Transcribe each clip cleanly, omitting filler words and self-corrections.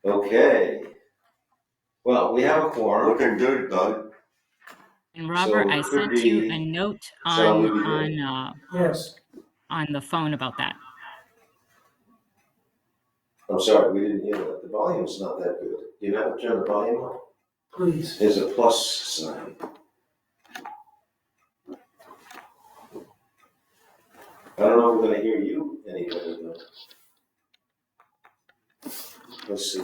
Okay. Well, we have a quorum. Looking good, Doug. And Robert, So I it could sent you be- a note Shall we on begin? Yes. on the phone about that. I'm sorry, we didn't hear that. The volume's not that good. You have to turn the volume on. Please. There's a plus sign. I don't know if we're gonna hear you any better though. Let's see.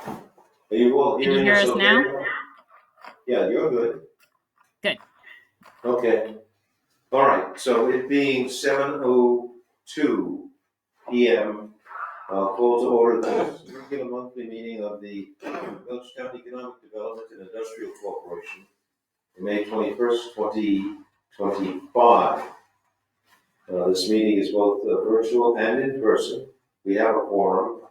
Are you all Can you hearing hear us us okay? now? Yeah, you're good. Good. Okay. All right, so it being 7:02 PM, I'll call to order the regular monthly meeting of the Belchertown Economic Development and Industrial Corporation, May 21st, 2025. This meeting is both virtual and in person. We have a quorum.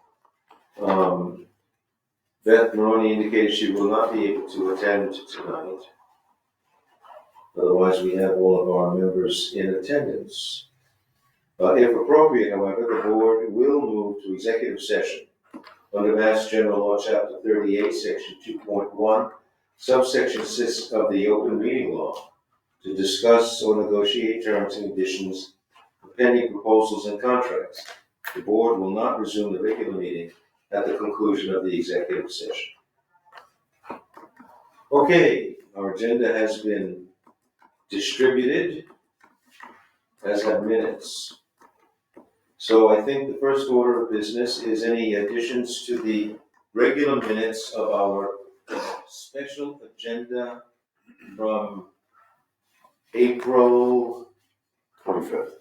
Beth Maroney indicated she will not be able to attend tonight. Otherwise, we have all of our members in attendance. If appropriate, however, the board will move to executive session under Mass General Law, Chapter 38, Section 2.1, subsection 6 of the Open Meeting Law, to discuss or negotiate terms and conditions of pending proposals and contracts. The board will not resume the regular meeting at the conclusion of the executive session. Okay, our agenda has been distributed, as have minutes. So I think the first order of business is any additions to the regular minutes of our special agenda from April 25th.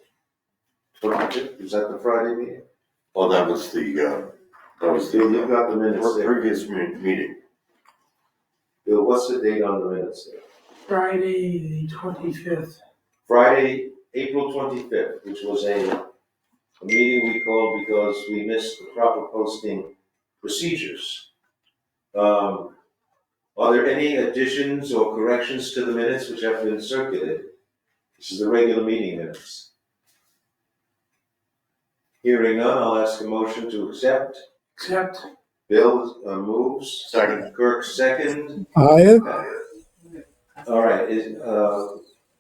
25th. Is that the Friday meeting? Oh, that was the Bill, you've got the minutes there. previous meeting. Bill, what's the date on the minutes there? Friday, the 25th. Friday, April 25th, which was a meeting we called because we missed the proper posting procedures. Are there any additions or corrections to the minutes which have been circulated? This is the regular meeting minutes. Hearing none, I'll ask a motion to accept. Accept. Bill moves. Second. Kirk second. Aye. All right,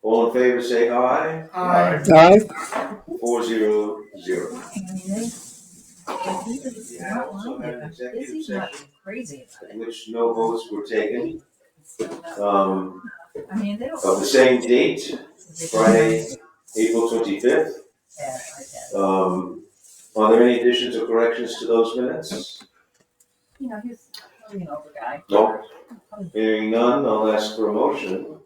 all in favor say aye. Aye. Aye. 4-0-0. He's Yeah, also had an executive session crazy in which no votes were taken. I mean, they don't. Of the same date, Friday, April 25th. Are there any additions or corrections to those minutes? You know, he's an older guy. No. Hearing none, I'll ask for a motion.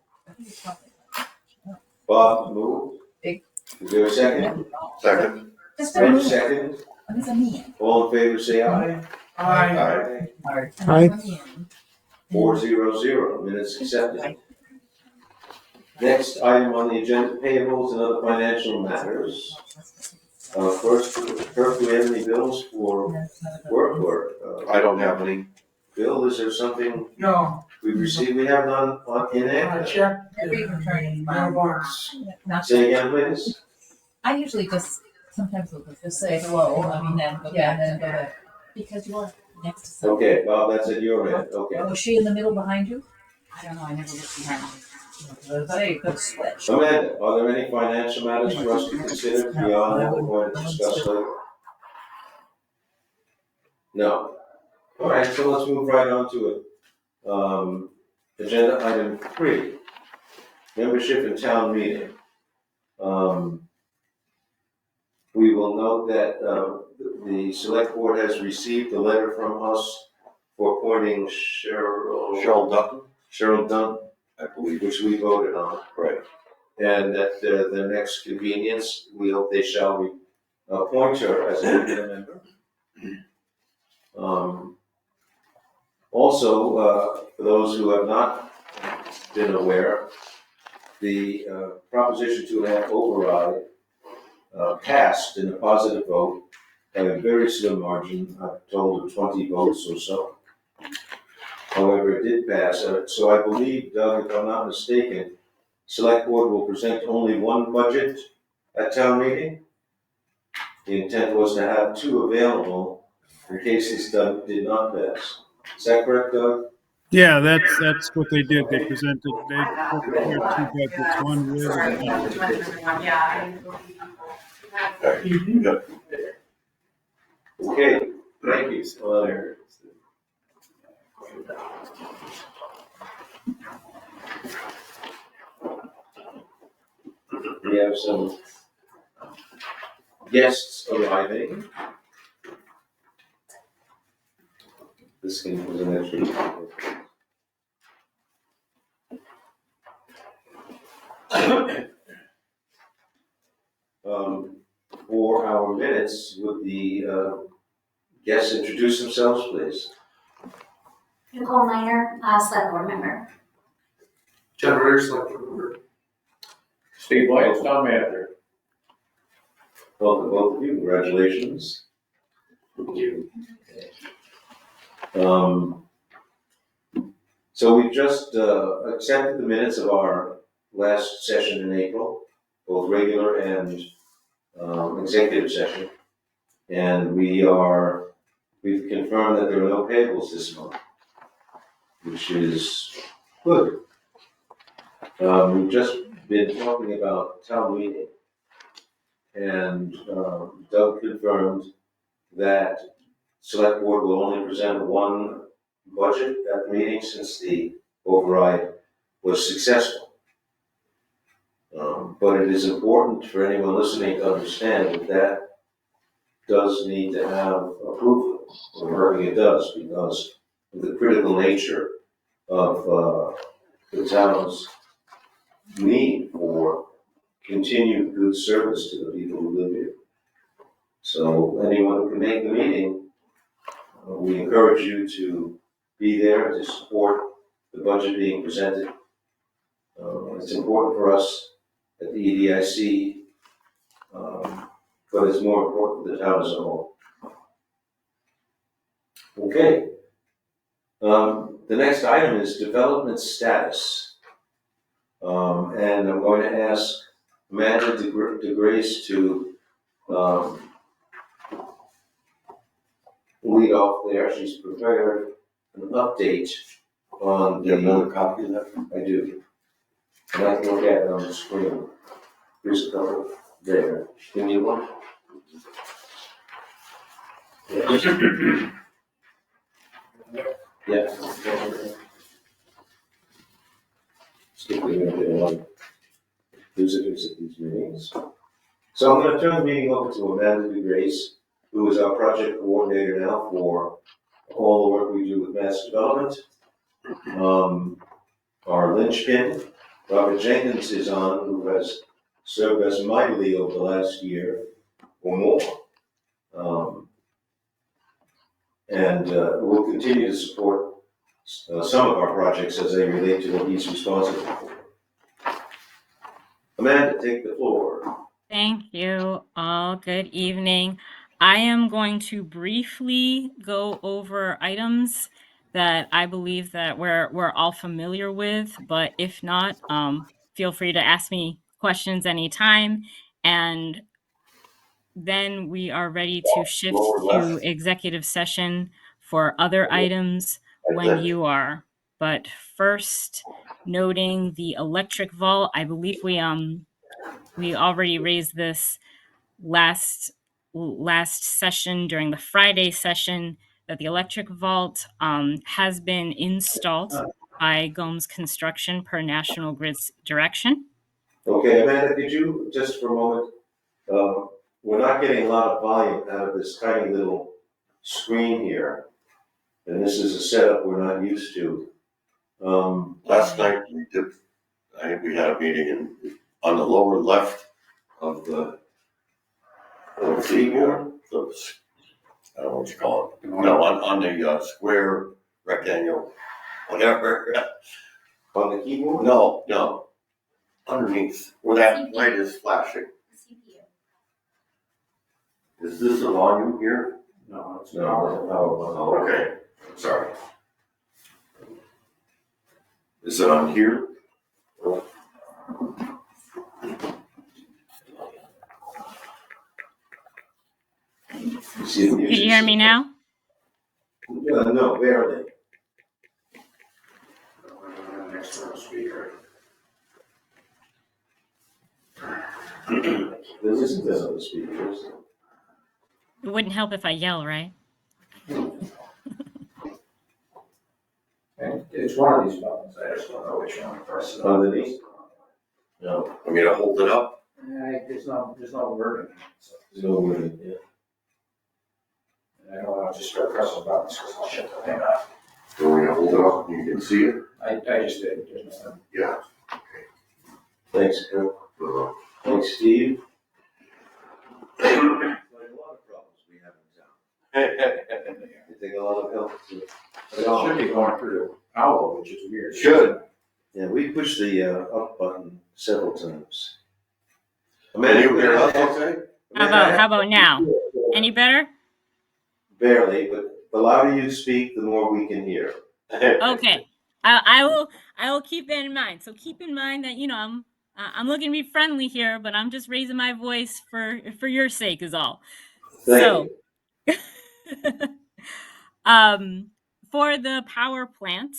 Bob, move. Big. Is there a second? Second. Just Fred, a second. He's a man. All in favor, say aye. Aye. Aye. 4-0-0, minutes accepted. Next item on the agenda, payables and other financial matters. First, Kirk, do we have any bills for work or? I don't have any. Bill, is there something No, we received? We have none in I there? checked Every return. the mailbox. Say again, please. I usually just, sometimes will just say hello, I mean, then, yeah, and then go to, because you are next to someone. Okay, well, that's at your end, okay. Was she in the middle behind you? I don't know, I never looked behind me. Hey, good switch. Amanda, are there any financial matters for us to consider beyond what we're going to discuss later? No. All right, so let's move right on to it. Agenda item 3, membership in town meeting. We will note that the select board has received a letter from us for appointing Cheryl Dutton, Cheryl Dunn, I believe. which we voted on. Right. And at the next convenience, we hope they shall appoint her as a regular member. Also, for those who have not been aware, the Proposition 2.5 override passed in a positive vote by a very slim margin, I'm told of 20 votes or so. However, it did pass, so I believe, Doug, if I'm not mistaken, Select Board will present only one budget at town meeting. The intent was to have two available in case this did not pass. Is that correct, Doug? Yeah, that's what they did. They prepared two budgets, one with and one without. Okay, thank you. We have some guests arriving. This can was an extra. For our minutes, would the guests introduce themselves, please? Nicole Minor, select board member. John Ritter, select member. Steve White, town manager. Welcome, both of you. Congratulations. Thank you. So we've just accepted the minutes of our last session in April, both regular and executive session. And we've confirmed that there are no payables this month, which is good. We've just been talking about town meeting, and Doug confirmed that select board will only present one budget at the meeting since the override was successful. But it is important for anyone listening to understand that does need to have approval, or it does, because of the critical nature of the town's need for continued good service to the people who live here. So anyone who can make the meeting, we encourage you to be there to support the budget being presented. It's important for us at the EDIC, but it's more important for the town as a whole. Okay. The next item is development status. And I'm going to ask Amanda DeGrace to lead off there. She's prepared an update on Do you have another copy of that? I do. And I can look at it on the screen. Here's a couple there. Give me one. Yeah. Yeah. Skip the minute. Visitors at these meetings. So I'm going to turn the meeting over to Amanda DeGrace, who is our project coordinator now for all the work we do with mass development. Our linchpin, Robert Jenkins, is on, who has served us mightily over the last year or more. And we'll continue to support some of our projects as they relate to what he's responsible for. Amanda, take the floor. Thank you all. Good evening. I am going to briefly go over items that I believe that we're all familiar with, but if not, feel free to ask me questions anytime. And then we are ready to shift to executive session for other items when you are. But first, noting the electric vault, I believe we already raised this last session during the Friday session that the electric vault has been installed by Gomes Construction per National Grid's direction. Okay, Amanda, could you, just for a moment, we're not getting a lot of volume out of this tiny little screen here. And this is a setup we're not used to. Last night we had a meeting and on the lower left of the keyboard, I don't know what you call it. No, on the square, rectangle, whatever. On the keyboard? No. Underneath, where that light is flashing. Is this the volume here? No, it's No, that's a power button. Oh, okay, sorry. Is it on here? Can you hear me now? No, barely. Next to the speaker. There isn't another speaker, is there? It wouldn't help if I yell, right? And it's one of these buttons, I just don't know which one to press. Underneath? No, Want me to hold it up? There's no wording, so there's no wording, yeah. I don't want to just start pressing buttons because I'll shut the thing off. You want me to hold it up? You can see it? I just did, there's nothing. Yeah. Thanks, Bill. Uh, Thanks, Steve. Like a lot of problems we have in town. They take a lot of help to. But it should be going through the owl, which is weird. Should. Yeah, we pushed the up button several times. Can you hear us okay? How about now? Any better? Barely, but the louder you speak, the more we can hear. Okay. I will keep that in mind. So keep in mind that I'm looking to be friendly here, but I'm just raising my voice for your sake is all. Thank you. For the power plant,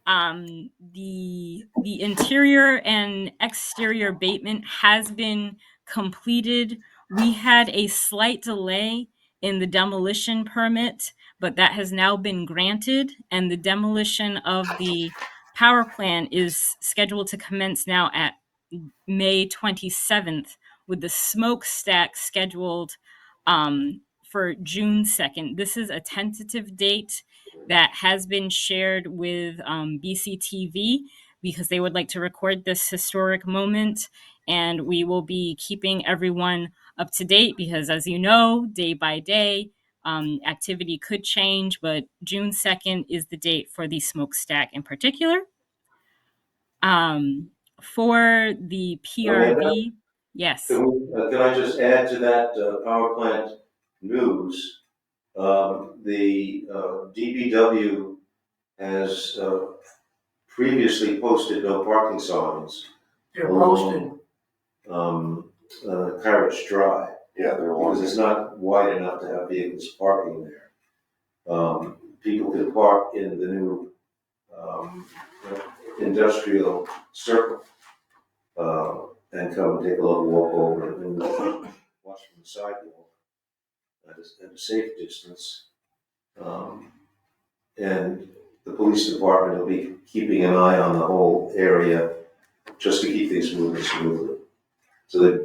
the interior and exterior abatement has been completed. We had a slight delay in the demolition permit, but that has now been granted, and the demolition of the power plant is scheduled to commence now at May 27th, with the smokestack scheduled for June 2nd. This is a tentative date that has been shared with BCTV because they would like to record this historic moment, and we will be keeping everyone up to date because, as you know, day by day, activity could change, but June 2nd is the date for the smokestack in particular. For the PRV, yes. Can I just add to that power plant news? The DPW has previously posted no parking signs They're posted. Carriage Drive, Yeah, they're because on. it's not wide enough to have vehicles parking there. People can park in the new industrial circle and come and take a little walk over and watch from the sidewalk at a safe distance. And the police department will be keeping an eye on the whole area just to keep things moving smoothly. So that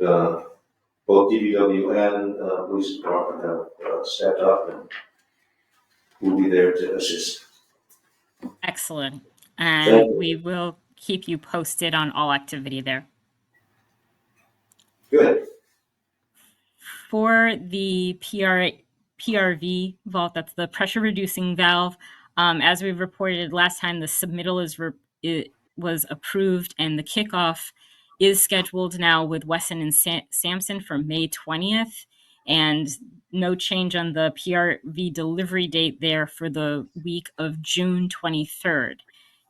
both DPW and police department have stepped up and will be there to assist. Excellent. And we will keep you posted on all activity there. Good. For the PRV vault, that's the pressure reducing valve. As we reported last time, the submittal it was approved, and the kickoff is scheduled now with Wesson and Sampson for May 20th, and no change on the PRV delivery date there for the week of June 23rd.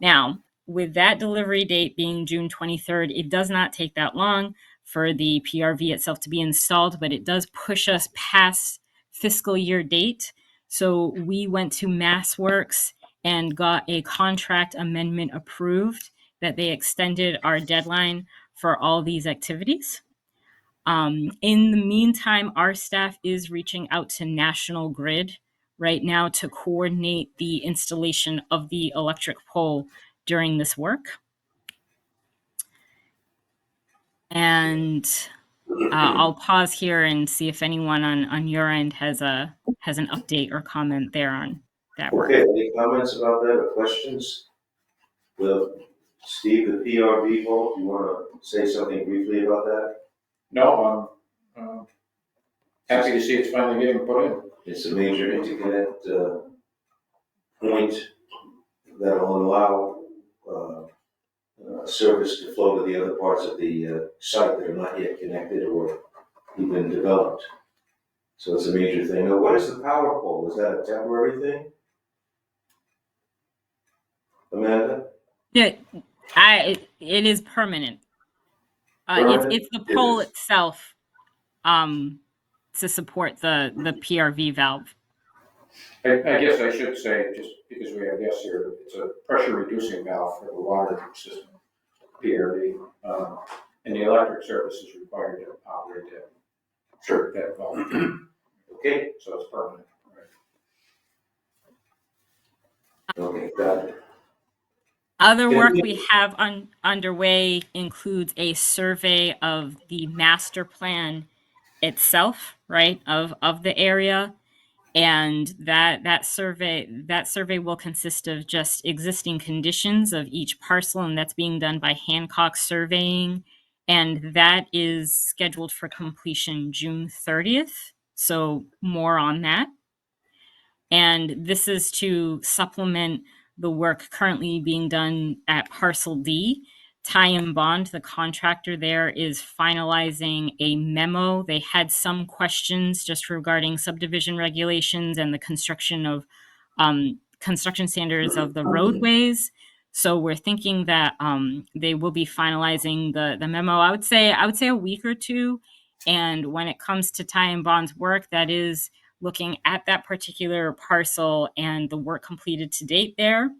Now, with that delivery date being June 23rd, it does not take that long for the PRV itself to be installed, but it does push us past fiscal year date. So we went to MassWorks and got a contract amendment approved that they extended our deadline for all these activities. In the meantime, our staff is reaching out to National Grid right now to coordinate the installation of the electric pole during this work. And I'll pause here and see if anyone on your end has an update or comment there on that work. Okay, any comments about that or questions? Steve, the PRV vault, you want to say something briefly about that? No, I'm happy to see it's finally getting put in. It's a major interconnect point that will allow service to flow to the other parts of the site that are not yet connected or even developed. So it's a major thing. Now, what is the power pole? Is that a temporary thing? Amanda? Yeah, it is permanent. It's the pole itself to support the PRV valve. I guess I should say, just because we have guests here, it's a pressure reducing valve for the water system, PRV. And the electric service is required to operate that valve. Okay, So it's permanent. okay, got it. Other Can work we- we have underway includes a survey of the master plan itself, right, of the area. And that survey will consist of just existing conditions of each parcel, and that's being done by Hancock Surveying. And that is scheduled for completion June 30th. So more on that. And this is to supplement the work currently being done at Parcel D. Ty and Bond, the contractor there, is finalizing a memo. They had some questions just regarding subdivision regulations and the construction standards of the roadways. So we're thinking that they will be finalizing the memo. I would say a week or two. And when it comes to Ty and Bond's work, that is looking at that particular parcel and the work completed to date there.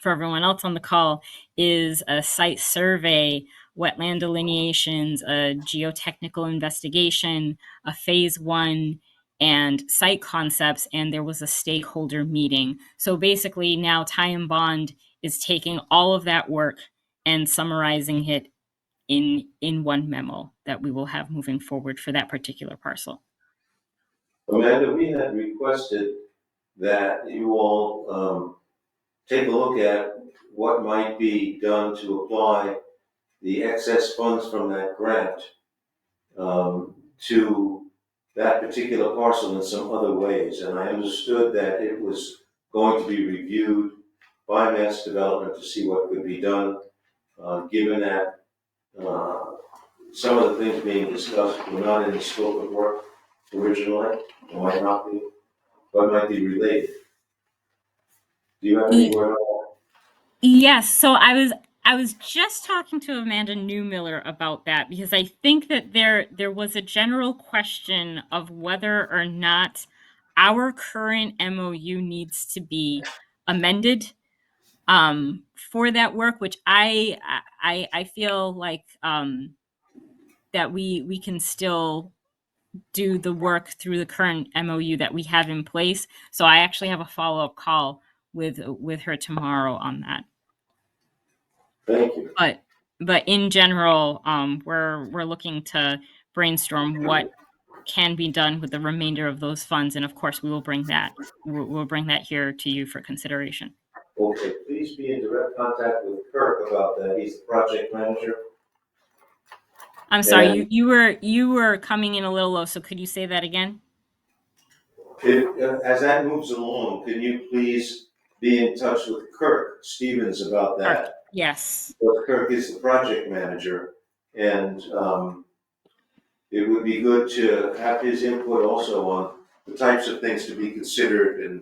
For everyone else on the call, is a site survey, wetland delineations, a geotechnical investigation, a phase 1, and site concepts, and there was a stakeholder meeting. So basically now Ty and Bond is taking all of that work and summarizing it in one memo that we will have moving forward for that particular parcel. Amanda, we had requested that you all take a look at what might be done to apply the excess funds from that grant to that particular parcel in some other ways. And I understood that it was going to be reviewed by Mass Development to see what could be done, given that some of the things being discussed were not in the scope of work originally, or might not be, but might be related. Do you have any word on Yes, so I was just talking to Amanda Newmiller about that because I think that there was a general question of whether or not our current MOU needs to be amended for that work, which I feel like that we can still do the work through the current MOU that we have in place. So I actually have a follow-up call with her tomorrow on that. Thank you. But in general, we're looking to brainstorm what can be done with the remainder of those funds, and of course, we'll bring that here to you for consideration. Okay, please be in direct contact with Kirk about that. He's the project manager. I'm sorry, And- you were coming in a little low, so could you say that again? As that moves along, can you please be in touch with Kirk Stevens about that? Kirk, yes. Well, Kirk is the project manager, and it would be good to have his input also on the types of things to be considered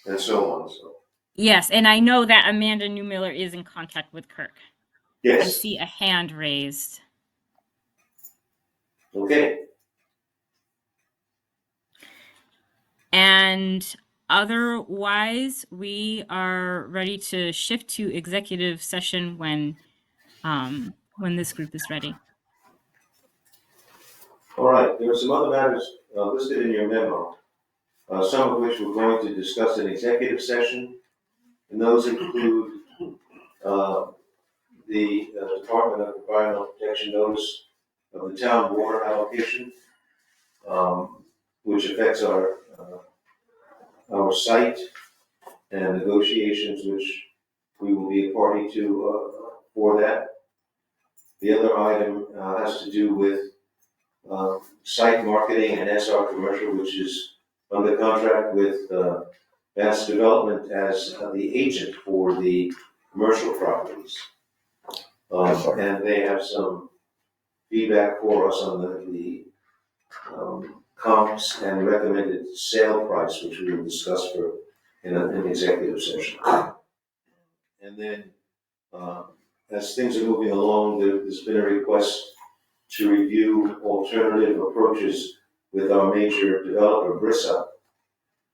and so on. So Yes, and I know that Amanda Newmiller is in contact with Kirk. I yes, see a hand raised. okay. And otherwise, we are ready to shift to executive session when this group is ready. All right, there are some other matters listed in your memo, some of which we're going to discuss in executive session, and those include the Department of Environmental Protection notice of the town water allocation, which affects our site and negotiations which we will be a party to for that. The other item has to do with site marketing and SR Commercial, which is under contract with Mass Development as the agent for the commercial properties. And they have some feedback for us on the comps and recommended sale price, which we will discuss in an executive session. And then, as things are moving along, there's been a request to review alternative approaches with our major developer, Brissa,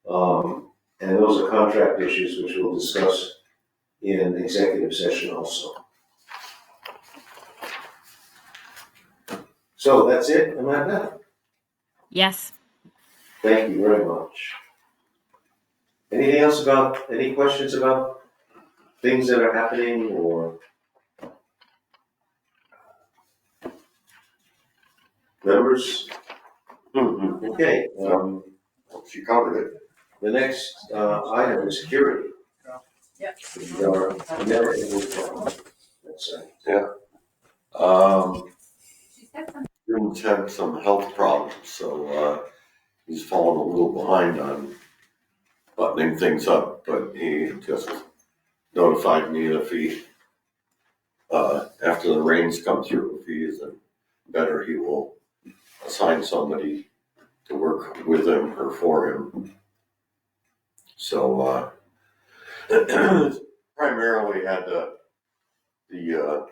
And those are contract issues which we'll discuss in executive session also. So that's it, Amanda? Yes. Thank you very much. Anything else any questions about things that are happening or members? Okay, She covered it. the next item is security. Yep. We are never able to, that's Jim's had some health problems, so, he's fallen a little behind on buttoning things up, but he just notified me if he, after the rains come through, if he isn't better, he will assign somebody to work with him or for him. So, primarily had the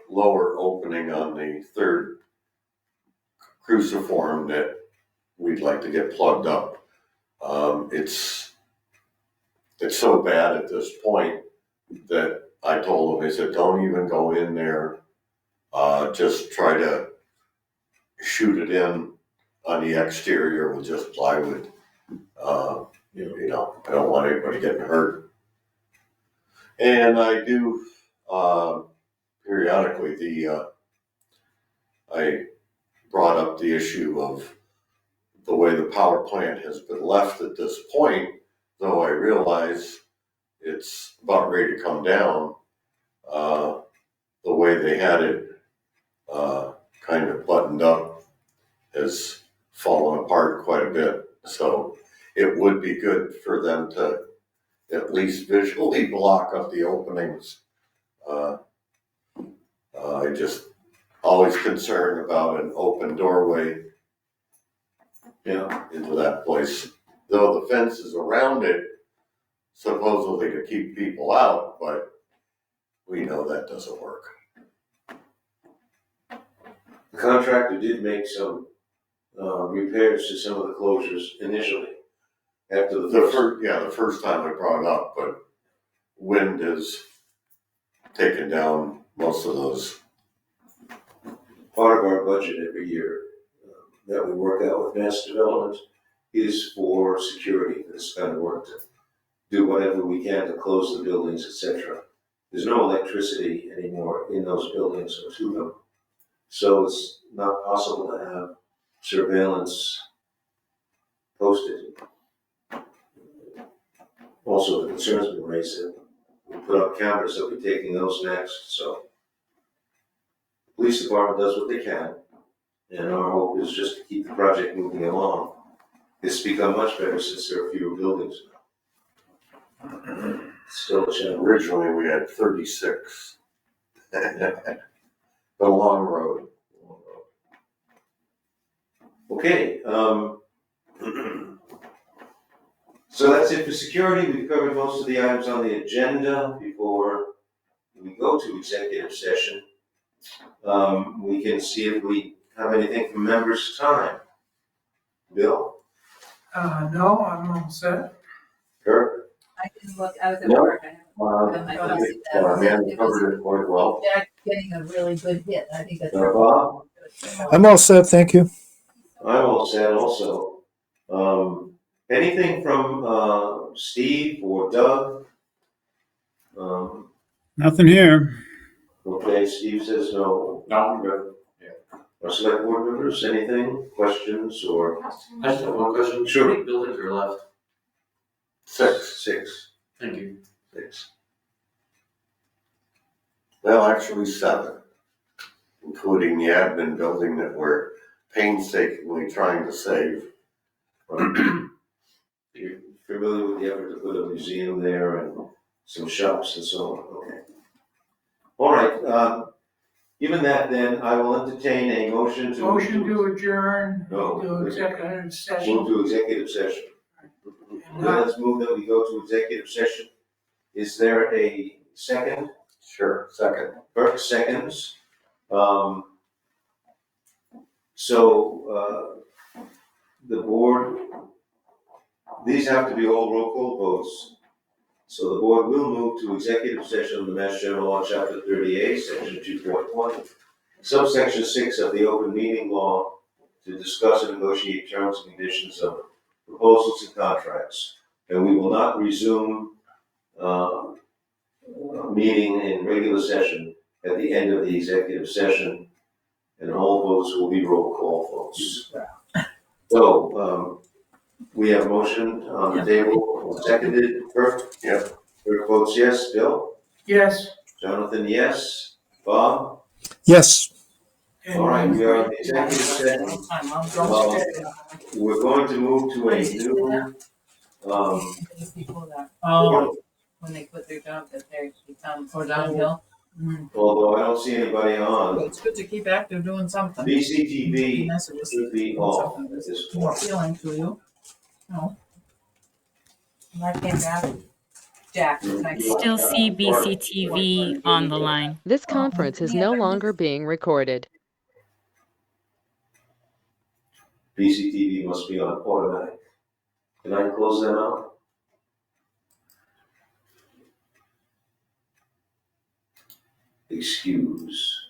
lower opening on the third cruciform that we'd like to get plugged up. It's so bad at this point that I told him, I said, don't even go in there. Just try to shoot it in on the exterior with just plywood. You know, I don't want anybody getting hurt. And I do, periodically, I brought up the issue of the way the power plant has been left at this point, though I realize it's about ready to come down. The way they had it kind of buttoned up has fallen apart quite a bit. So it would be good for them to at least visually block up the openings. I just always concerned about an open doorway into that place. Though the fence is around it, supposedly to keep people out, but we know that doesn't work. The contractor did make some repairs to some of the closures initially, after The first time I brought it up, but wind has taken down most of those. Part of our budget every year that we work out with mass development is for security, for this kind of work, to do whatever we can to close the buildings, etc. There's no electricity anymore in those buildings or to them, so it's not possible to have surveillance posted. Also, the concerns been raised that we put up cameras, that we're taking those next, so. The police department does what they can, and our hope is just to keep the project moving along. It's become much better since there are fewer buildings now. Still a challenge. Originally, we had 36. The long road. Okay, so that's it for security. We've covered most of the items on the agenda. Before we go to executive session, we can see if we have anything from members' time. Bill? No, I'm all set. Kirk? I didn't look, I was at No. work. I think Man covered it quite well. they're getting a really good hit. I think that's. Bob? I'm all set, thank you. I'm all set also. Anything from Steve or Doug? Nothing here. Okay, Steve says no. No, I'm good. Our select board members, anything, questions or? I just have one question. Sure. How many buildings are left? 6. Thank you. 6. Well, actually 7, including the admin building that we're painstakingly trying to save. You're familiar with the effort to put a museum there and some shops and so on, okay. All right, given that then, I will entertain a motion to. Motion to adjourn, No. to executive session. Move to executive session. Well, let's move that we go to executive session. Is there a second? Sure, second. Burke seconds. The board These have to be all roll call votes. So the board will move to executive session of the Mass General Law, Chapter 38, Section 2.1, subsection 6 of the Open Meeting Law, to discuss and negotiate terms and conditions of proposals and contracts. And we will not resume meeting in regular session at the end of the executive session, and all votes will be roll call votes. So, we have a motion on the table, seconded. Kirk? Yep. Kirk votes yes. Bill? Yes. Jonathan, yes. Bob? Yes. All right, we are in the executive session. We're going to move to a new, These people that, when they quit their job, that they become go downhill. although I don't see anybody Well, on, it's good to keep active doing something. BCTV Messages. should be off at this It's more point. appealing to you. No. And I came back, Jack, thanks. Still see BCTV on the line. This conference is no longer being recorded. BCTV must be on automatic. Can I close them out? Excuse.